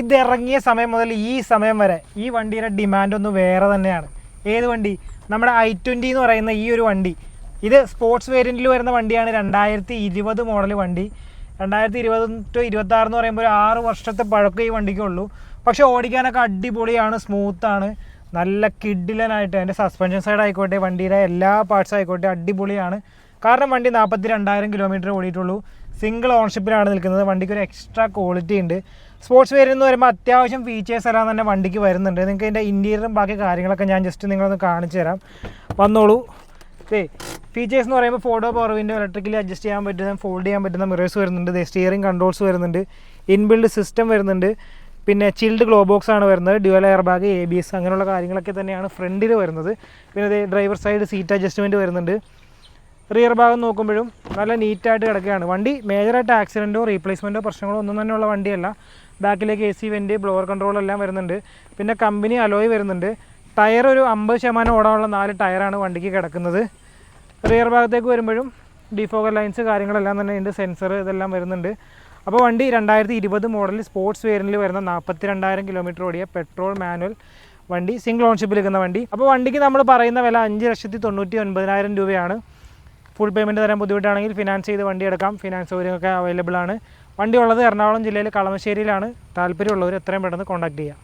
ഇത് ഇറങ്ങിയ സമയം മുതൽ ഈ സമയം വരെ ഈ വണ്ടിയുടെ ഡിമാൻഡ് ഒന്ന് വേറെ തന്നെയാണ്. ഏത് വണ്ടി? നമ്മുടെ i20 എന്ന് പറയുന്ന ഈ ഒരു വണ്ടി. ഇത് സ്പോർട്സ് വേരിയൻറ്റിൽ വരുന്ന വണ്ടിയാണ്. 2020 മോഡൽ വണ്ടി. 2020 to 2026 എന്ന് പറയുമ്പോൾ ഒരു 6 വർഷത്തെ പഴക്കം ഈ വണ്ടിക്കുള്ളൂ. പക്ഷേ ഓടിക്കാനൊക്കെ അടിപൊളിയാണ്, സ്മൂത്താണ്, നല്ല കിഡിലനായിട്ട്. അതിൻ്റെ സസ്പെൻഷൻ സൈഡ് ആയിക്കോട്ടെ, വണ്ടിയുടെ എല്ലാ പാർട്സും ആയിക്കോട്ടെ അടിപൊളിയാണ്. കാരണം വണ്ടി 42,000 കിലോമീറ്റർ ഓടിയിട്ടുള്ളൂ. സിംഗിൾ ഓൺഷിപ്പിലാണ് നിൽക്കുന്നത്. വണ്ടിക്ക് ഒരു എക്സ്ട്രാ ക്വാളിറ്റി ഉണ്ട്. സ്പോർട്സ് വേരിയൻ്റ് എന്ന് പറയുമ്പോൾ അത്യാവശ്യം ഫീച്ചേഴ്സ് എല്ലാം തന്നെ വണ്ടിക്ക് വരുന്നുണ്ട്. നിങ്ങൾക്ക് ഇതിൻ്റെ ഇൻറ്റീരിയറും ബാക്കി കാര്യങ്ങളൊക്കെ ഞാൻ ജസ്റ്റ് നിങ്ങളൊന്ന് കാണിച്ചു തരാം. വന്നോളൂ. ഫീച്ചേഴ്സ് എന്ന് പറയുമ്പോൾ 4 door power window, electrically adjust ചെയ്യാൻ പറ്റുന്ന, ഫോൾഡ് ചെയ്യാൻ പറ്റുന്ന മിറേഴ്സ് വരുന്നുണ്ട്, സ്റ്റിയറിംഗ് കൺട്രോൾസ് വരുന്നുണ്ട്, ഇൻബിൽഡ് സിസ്റ്റം വരുന്നുണ്ട്, പിന്നെ ചിൽഡ് ഗ്ലോ ബോക്സ് ആണ് വരുന്നത്, ഡ്യുവൽ എയർ ബാഗ്, ABS അങ്ങനെയുള്ള കാര്യങ്ങളൊക്കെ തന്നെയാണ് ഫ്രണ്ടിൽ വരുന്നത്. പിന്നെ ഡ്രൈവർ സൈഡ് സീറ്റ് അഡ്ജസ്റ്റ്മെൻറ്റ് വരുന്നുണ്ട്. റിയർ ഭാഗം നോക്കുമ്പോഴും നല്ല നീറ്റായിട്ട് കിടക്കുകയാണ്. വണ്ടി മേജറായിട്ട് ആക്സിഡൻറ്റോ റീപ്ലേസ്മെൻറ്റോ പ്രശ്നങ്ങളോ ഒന്നും തന്നെയുള്ള വണ്ടിയല്ല. ബാക്കിലേക്ക് AC വെൻറ്റ്, ബ്ലോവർ കൺട്രോൾ എല്ലാം വരുന്നുണ്ട്. പിന്നെ കമ്പനി അലോയ് വരുന്നുണ്ട്. ടയർ ഒരു 50% ഓടാനുള്ള 4 ടയറാണ് വണ്ടിക്ക് കിടക്കുന്നത്. റിയർ ഭാഗത്തേക്ക് വരുമ്പോഴും ഡിഫോഗർ ലൈൻസ് കാര്യങ്ങളെല്ലാം തന്നെ ഉണ്ട്, സെൻസർ ഇതെല്ലാം വരുന്നുണ്ട്. അപ്പോൾ വണ്ടി 2020 മോഡൽ സ്പോർട്സ് വേരിയൻറ്റിൽ വരുന്ന 42,000 കിലോമീറ്റർ ഓടിയ പെട്രോൾ മാനുവൽ വണ്ടി, സിംഗിൾ ഓൺഷിപ്പിൽ നിൽക്കുന്ന വണ്ടി. അപ്പോൾ വണ്ടിക്ക് നമ്മൾ പറയുന്ന വില 5,99,000 രൂപയാണ്. ഫുൾ പേയ്മെൻറ്റ് തരാൻ ബുദ്ധിമുട്ടാണെങ്കിൽ ഫിനാൻസ് ചെയ്ത് വണ്ടി എടുക്കാം. ഫിനാൻസ് സൗകര്യമൊക്കെ അവൈലബിൾ ആണ്. വണ്ടി ഉള്ളത് എറണാകുളം ജില്ലയിൽ കളമശ്ശേരിയിലാണ്. താല്പര്യമുള്ളവർ എത്രയും പെട്ടെന്ന് കോൺടാക്ട് ചെയ്യാം.